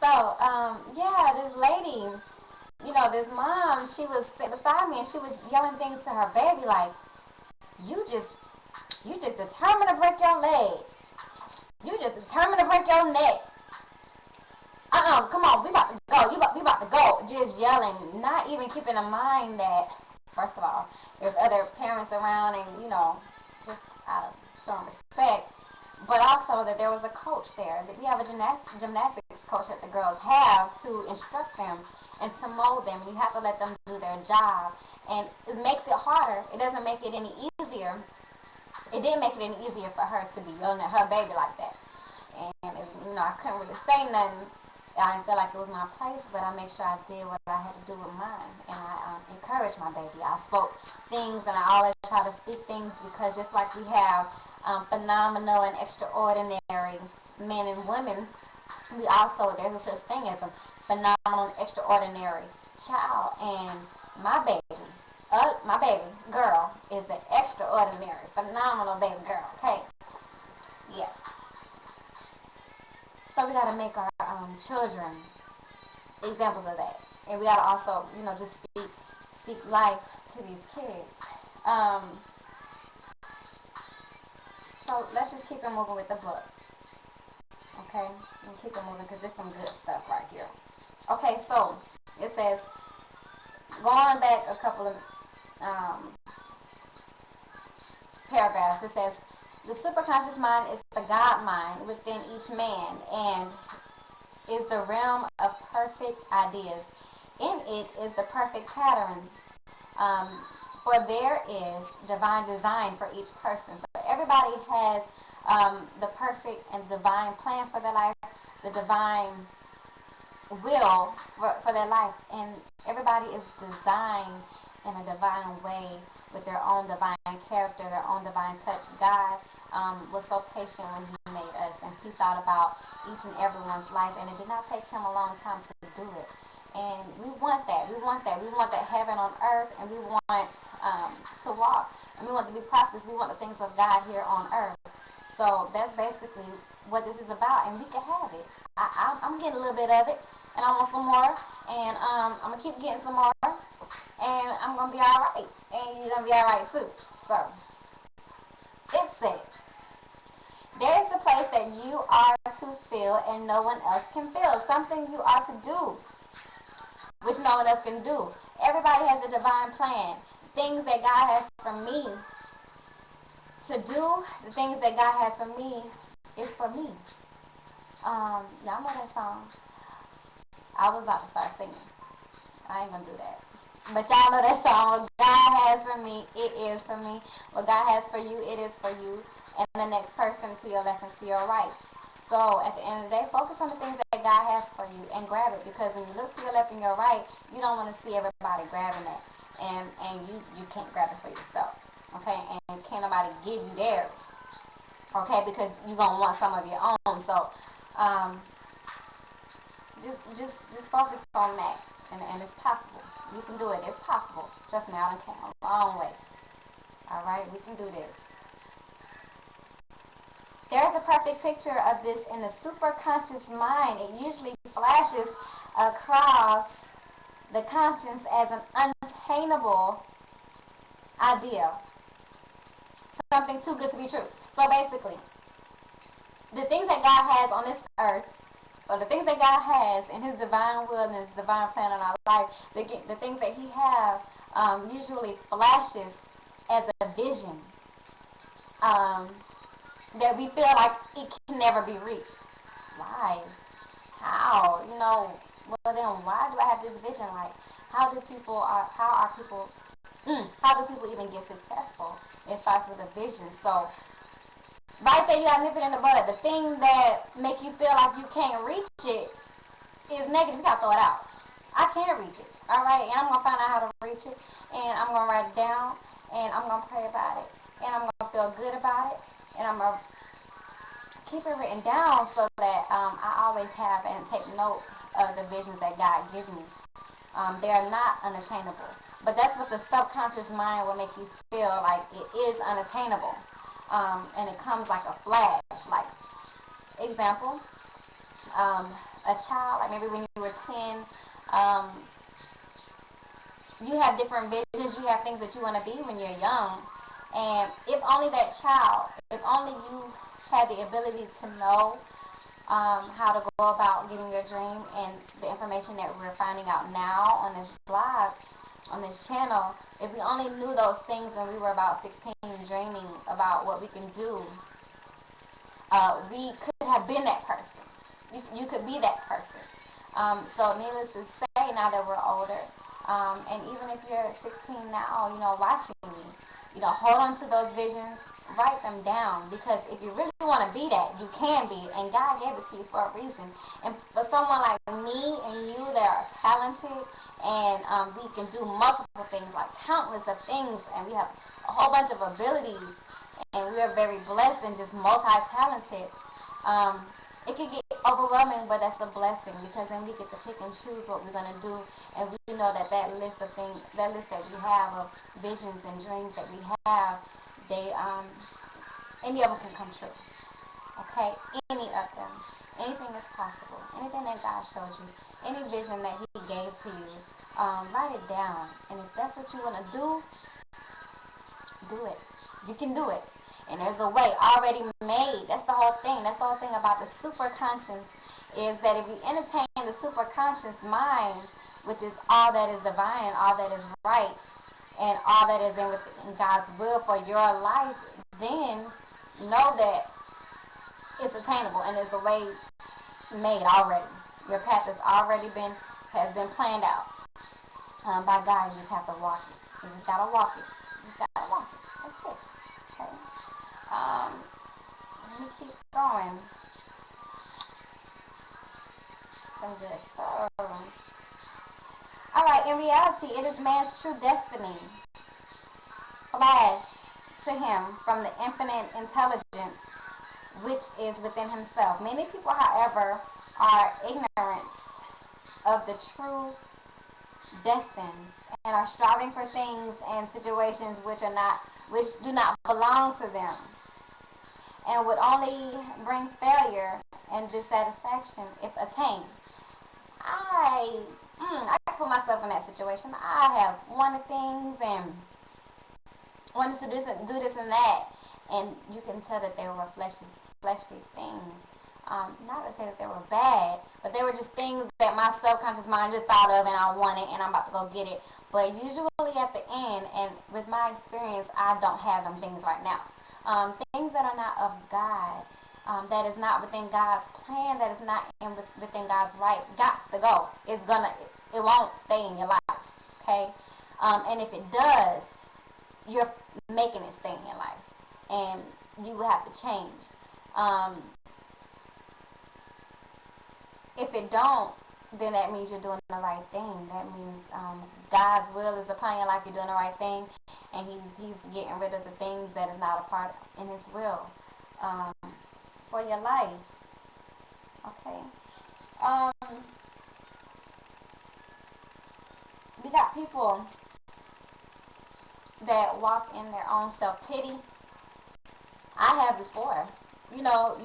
Yeah, this lady, this mom, she was sitting beside me and she was yelling things to her baby like, you just, you just determined to break your leg. You just determined to break your neck. Come on, we about to go. We about to go. Just yelling, not even keeping in mind that, first of all, there's other parents around and, just out of showing respect. But also that there was a coach there. That we have a gymnastics coach that the girls have to instruct them and to mold them. You have to let them do their job. And it makes it harder. It doesn't make it any easier. It didn't make it any easier for her to be yelling at her baby like that. And, I couldn't really say nothing. I didn't feel like it was my place, but I made sure I did what I had to do with mine. And I encouraged my baby. I spoke things, and I always try to speak things because just like we have phenomenal and extraordinary men and women, we also, there's a such thing as a phenomenal and extraordinary child. And my baby girl is an extraordinary, phenomenal baby girl, okay? Yeah. So we gotta make our children examples of that, and we gotta also, just speak life to these kids. Um, so let's just keep it moving with the book, okay? We'll keep it moving because there's some good stuff right here. Okay, so it says, going back a couple of um, paragraphs, it says, the superconscious mind is the God mind within each man and is the realm of perfect ideas. In it is the perfect pattern. Um, for there is divine design for each person. So everybody has the perfect and divine plan for their life, the divine will for their life, and everybody is designed in a divine way with their own divine character, their own divine touch. God was so patient when he made us, and he thought about each and everyone's life, and it did not take him a long time to do it. And we want that. We want that. We want that heaven on earth, and we want to walk, and we want to be prosperous. We want the things of God here on earth. So that's basically what this is about, and we can have it. I'm getting a little bit of it, and I want some more, and I'm gonna keep getting some more, and I'm gonna be all right, and you're gonna be all right too. So it says, there is a place that you are to feel, and no one else can feel. Something you are to do, which no one else can do. Everybody has a divine plan. Things that God has for me to do, the things that God has for me is for me. Y'all know that song. I was about to start singing. I ain't gonna do that. But y'all know that song. What God has for me, it is for me. What God has for you, it is for you. And the next person to your left and to your right. So at the end of the day, focus on the things that God has for you and grab it. Because when you look to your left and your right, you don't want to see everybody grabbing it. And you can't grab it for yourself. Okay? And can't nobody give you theirs. Okay? Because you're going to want some of your own. So, just focus on that, and it's possible. You can do it. It's possible. Trust me, I done came a long way. All right, we can do this. There's a perfect picture of this in the superconscious mind. It usually flashes across the conscience as an unattainable idea, something too good to be true. So basically, the things that God has on this earth, or the things that God has in His divine will and His divine plan in our life, the things that He has usually flashes as a vision that we feel like it can never be reached. Why? How? Well then, why do I have this vision? Like, how do people even get successful? It starts with a vision. So, right there, you got to nip it in the bud. The thing that make you feel like you can't reach it is negative. You got to throw it out. I can't reach it. All right, and I'm gonna find out how to reach it, and I'm gonna write it down, and I'm gonna pray about it, and I'm gonna feel good about it, and I'm gonna keep it written down so that I always have and take note of the visions that God gives me. They are not unattainable, but that's what the subconscious mind will make you feel like it is unattainable, and it comes like a flash. Like example, a child, like maybe when you were 10, um, you have different visions, you have things that you want to be when you're young. And if only that child, if only you had the ability to know how to go about getting your dream, and the information that we're finding out now on this blog, on this channel, if we only knew those things when we were about 16, dreaming about what we can do, we could have been that person. You could be that person. So needless to say, now that we're older, and even if you're 16 now, watching me, hold on to those visions, write them down, because if you really want to be that, you can be, and God gave it to you for a reason. And for someone like me and you that are talented, and we can do multiple things, like countless of things, and we have a whole bunch of abilities, and we are very blessed and just multi-talented. It can get overwhelming, but that's a blessing, because then we get to pick and choose what we're gonna do, and we know that that list of things, that list that we have of visions and dreams that we have, they any of them can come true. Okay, any of them, anything is possible. Anything that God showed you, any vision that He gave to you, write it down, and if that's what you wanna do it. You can do it. And there's a way already made. That's the whole thing. That's the whole thing about the superconscious, is that if you entertain the superconscious mind, which is all that is divine and all that is right and all that is in God's will for your life, then know that it's attainable and there's a way made already. Your path has been planned out by God. You just have to walk it. You just gotta walk it. You just gotta walk it. That's it. Okay. Um, Let me keep going. Some good. Alright, in reality, it is man's true destiny flashed to him from the infinite intelligence which is within himself. Many people, however, are ignorant of the true destinies and are striving for things and situations which do not belong to them, and would only bring failure and dissatisfaction if attained. I put myself in that situation. I have wanted things and wanted to do this and that, and you can tell that they were fleshly things. Not to say that they were bad, but they were just things that my subconscious mind just thought of and I wanted and I'm about to go get it. But usually at the end, and with my experience, I don't have them things right now. Things that are not of God, that is not within God's plan, that is not within God's right, got to go. It won't stay in your life, okay? And if it does, you're making it stay in your life, and you will have to change. If it don't, then that means you're doing the right thing. That means God's will is upon your life. You're doing the right thing, and He's getting rid of the things that is not a part in His will for your life. Okay. We got people that walk in their own self-pity. I have before. You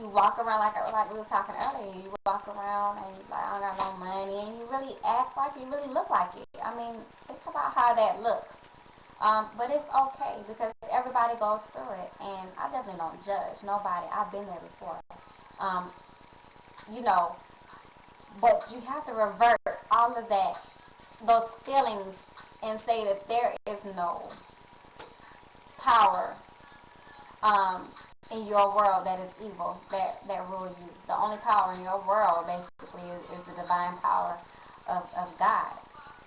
walk around like we were talking earlier. You walk around and you like, I don't got no money, and you really act like you really look like it. I mean, think about how that looks. But it's okay, because everybody goes through it, and I definitely don't judge nobody. I've been there before. Um, you know, but you have to revert all of those feelings, and say that there is no power in your world that is evil, that rules you. The only power in your world basically is the divine power of God.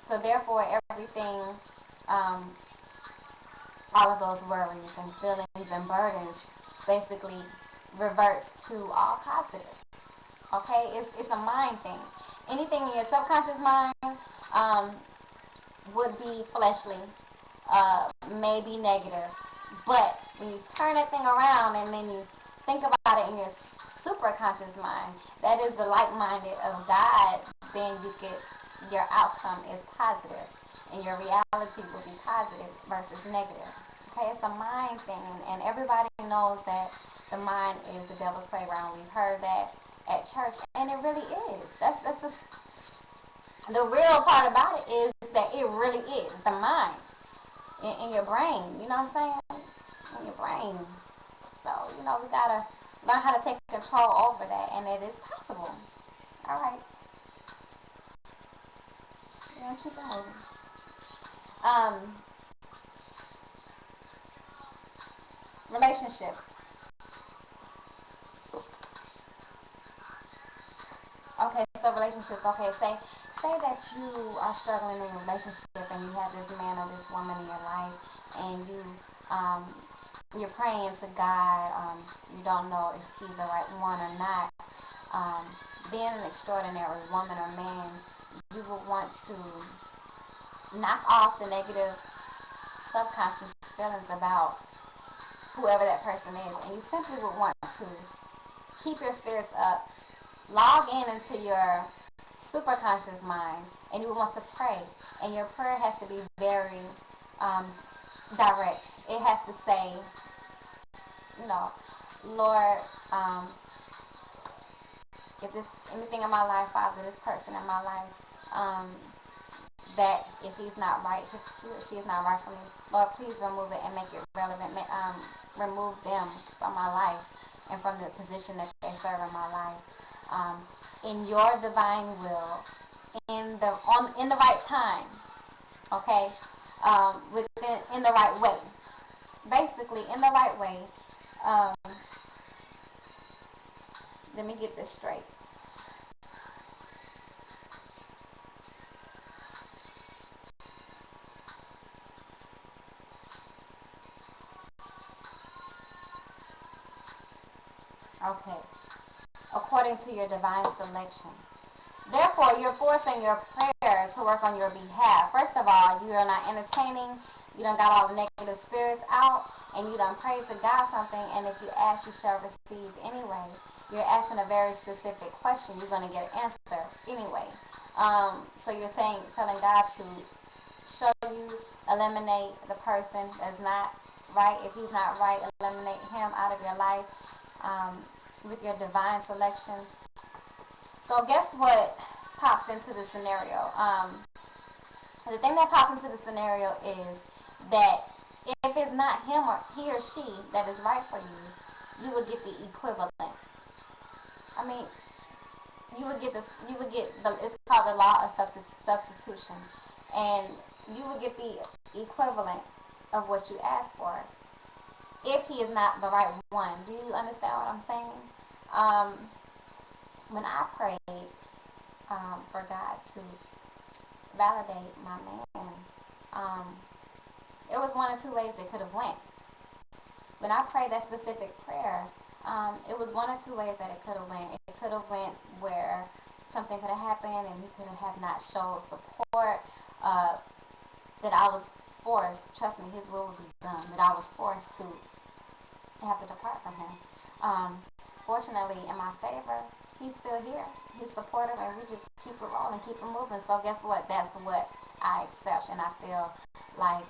So therefore everything, all of those worries and feelings and burdens basically reverts to all positive. Okay? It's a mind thing. Anything in your subconscious mind would be fleshly, may be negative. But when you turn that thing around and then you think about it in your super conscious mind, that is the like-minded of God, then your outcome is positive, and your reality will be positive versus negative. Okay, it's a mind thing, and everybody knows that the mind is the devil's playground. We've heard that. at church, and it really is. That's the real part about it is that it really is the mind in your brain. You know what I'm saying? In your brain. So we gotta learn how to take control over that, and it is possible. All right, keep it moving. Um, Relationships. Okay, so relationships. Okay, say that you are struggling in a relationship and you have this man or this woman in your life, and um you're praying to God. You don't know if he's the right one or not. Um, Being an extraordinary woman or man, you will want to knock off the negative subconscious feelings about whoever that person is, and you simply would want to keep your spirits up, log in into your superconscious mind, and you want to pray. And your prayer has to be very um, direct. It has to say, you know, Lord, if there's anything in my life, Father, this person in my life, that if he's not right, if he or she is not right for me, Lord, please remove it and make it relevant. Remove them from my life and from the position that they serve in my life. In your divine will, in the right time, okay, in the right way, basically in the right way. Um, Let me get this straight. Okay, according to your divine selection. Therefore, you're forcing your prayer to work on your behalf. First of all, you are not entertaining. You done got all the negative spirits out, and you done prayed to God something, and if you ask, you shall receive anyway. You're asking a very specific question. You're going to get an answer anyway. So you're telling God to show you, eliminate the person that's not right. If he's not right, eliminate him out of your life with your divine selection. So guess what pops into the scenario? The thing that pops into the scenario is that if it's not him or he or she that is right for you, you would get the equivalent. I mean, you would get this. You would get the. It's called the law of substitution, and you would get the equivalent of what you asked for if he is not the right one. Do you understand what I'm saying? Um, when I prayed for God to validate my man, um, it was one or two ways they could have went. When I prayed that specific prayer, it was one or two ways that it could have went. It could have went where something could have happened and he could have not showed support. That I was forced. Trust me, his will will be done. That I was forced to have to depart from him. Fortunately, in my favor, he's still here. He's supportive, and we just keep it rolling, keep it moving. So guess what? That's what I accept, and I feel like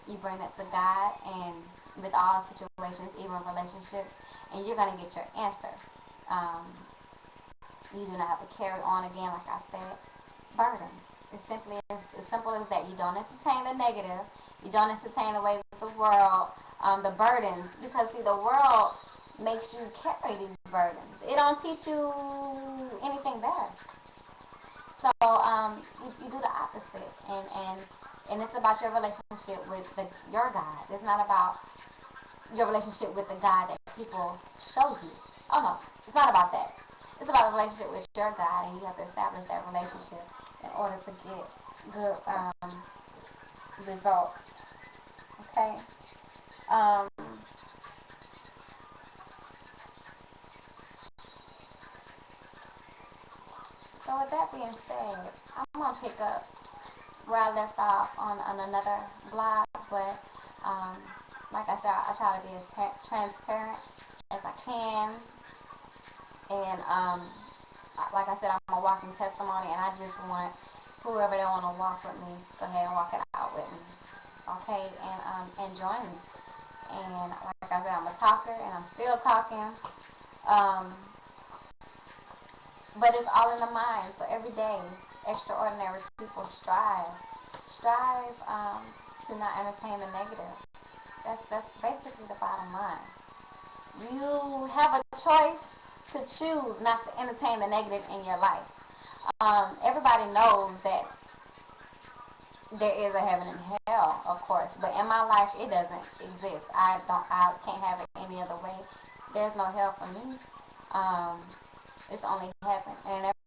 you bring that to God, and with all situations, even relationships, and you're gonna get your answer. Um, you do not have to carry on again, like I said, burdens. It's simply as simple as that. You don't entertain the negative. You don't entertain the ways of the world, the burdens, because see, the world makes you carry these burdens. It don't teach you anything better. So you do the opposite, and it's about your relationship with your God. It's not about your relationship with the God that people show you. Oh no, it's not about that. It's about a relationship with your God, and you have to establish that relationship in order to get good results. Okay. Um, so with that being said, I'm gonna pick up where I left off on another blog, but um, like I said, I try to be as transparent as I can, and like I said, I'm a walking testimony, and I just want whoever they want to walk with me, go ahead and walk it out with me, okay, and join me. And like I said, I'm a talker, and I'm still talking. Um, But it's all in the mind. So every day, extraordinary people strive to not entertain the negative. That's basically the bottom line. You have a choice to choose not to entertain the negative in your life. Everybody knows that there is a heaven and hell, of course, but in my life it doesn't exist. I can't have it any other way. There's no hell for me. It's only heaven, and